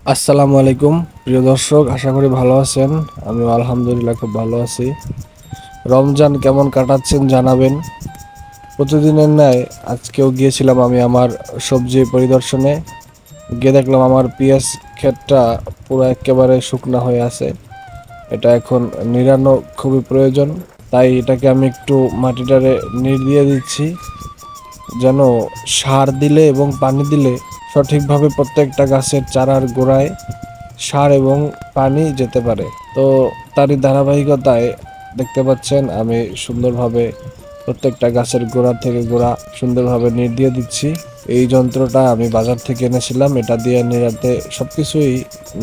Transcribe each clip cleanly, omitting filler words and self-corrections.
আসসালামু আলাইকুম প্রিয় দর্শক, আশা করি ভালো আছেন। আমি আলহামদুলিল্লাহ খুব ভালো আছি। রমজান কেমন কাটাচ্ছেন জানাবেন। প্রতিদিনের ন্যায় আজকেও গিয়েছিলাম আমি আমার সবজি পরিদর্শনে। গিয়ে দেখলাম আমার পেঁয়াজ ক্ষেতটা পুরো একেবারে শুকনা হয়ে আছে। এটা এখন নিড়ানো খুবই প্রয়োজন, তাই এটাকে আমি একটু মাটিটারে নিড় দিয়ে দিচ্ছি, যেন সার দিলে এবং পানি দিলে সঠিকভাবে প্রত্যেকটা গাছের চারার গোড়ায় সার এবং পানি যেতে পারে। তো তারই ধারাবাহিকতায় দেখতে পাচ্ছেন আমি সুন্দরভাবে প্রত্যেকটা গাছের গোড়া থেকে গোড়া সুন্দরভাবে নিড় দিয়ে দিচ্ছি। এই যন্ত্রটা আমি বাজার থেকে এনেছিলাম, এটা দিয়ে নিড়াতে সবকিছুই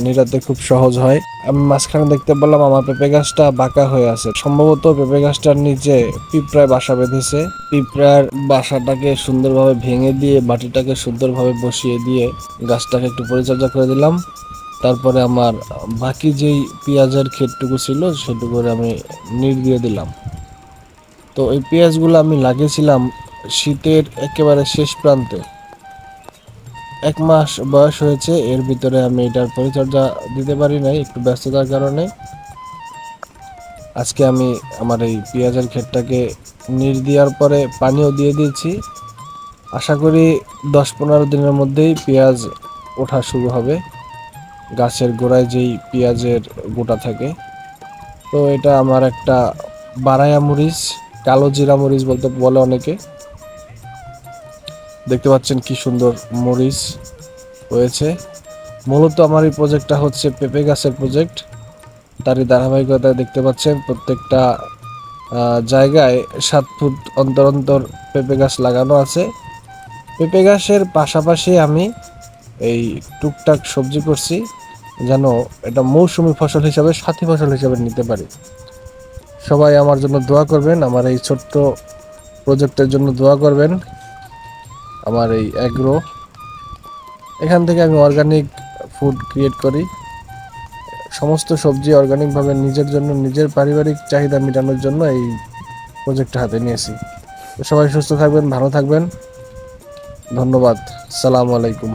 নিড়াতে খুব সহজ হয়। আমি মাঝখানে দেখতে পেলাম আমার পেঁপে গাছটা বাঁকা হয়ে আছে, সম্ভবত পেঁপে গাছটার নিচে পিঁপড়ায় বাসা বেঁধেছে। পিঁপড়ার বাসাটাকে সুন্দরভাবে ভেঙে দিয়ে মাটিটাকে সুন্দরভাবে বসিয়ে দিয়ে গাছটাকে একটু পরিচর্যা করে দিলাম। তারপরে আমার বাকি যেই পেঁয়াজের ক্ষেতটুকু ছিল সেটুকু আমি নিড় দিয়ে দিলাম। তো এই পেঁয়াজগুলো আমি লাগিয়েছিলাম শীতের একেবারে শেষ প্রান্তে। 1 মাস বয়স হয়েছে, এর ভিতরে আমি এটার পরিচর্যা দিতে পারি নাই একটু ব্যস্ততার কারণে। আজকে আমি আমার এই পেঁয়াজের ক্ষেতটাকে নিড় দেওয়ার পরে পানিও দিয়ে দিয়েছি। আশা করি 10-15 দিনের মধ্যেই পেঁয়াজ ওঠা শুরু হবে, গাছের গোড়ায় যেই পেঁয়াজের গোটা থাকে। তো এটা আমার একটা বারায়া মরিচ, কালো জিরা মরিচ বলতে বলে অনেকে। দেখতে পাচ্ছেন কি সুন্দর মরিচ হয়েছে। মূলত আমার এই প্রজেক্টটা হচ্ছে পেঁপে গাছের প্রজেক্ট। তারই ধারাবাহিকতায় দেখতে পাচ্ছেন প্রত্যেকটা জায়গায় 7 ফুট অন্তর অন্তর পেঁপে গাছ লাগানো আছে। পেঁপে গাছের পাশাপাশি আমি এই টুকটাক সবজি করছি, যেন এটা মৌসুমী ফসল হিসাবে, সাথী ফসল হিসাবে নিতে পারি। সবাই আমার জন্য দোয়া করবেন, আমার এই ছোট্ট প্রজেক্টের জন্য দোয়া করবেন। আমার এই অ্যাগ্রো, এখান থেকে আমি অর্গানিক ফুড ক্রিয়েট করি। সমস্ত সবজি অর্গানিকভাবে নিজের জন্য, নিজের পারিবারিক চাহিদা মেটানোর জন্য এই প্রজেক্টটা হাতে নিয়েছি। তো সবাই সুস্থ থাকবেন, ভালো থাকবেন। ধন্যবাদ। আসসালামু আলাইকুম।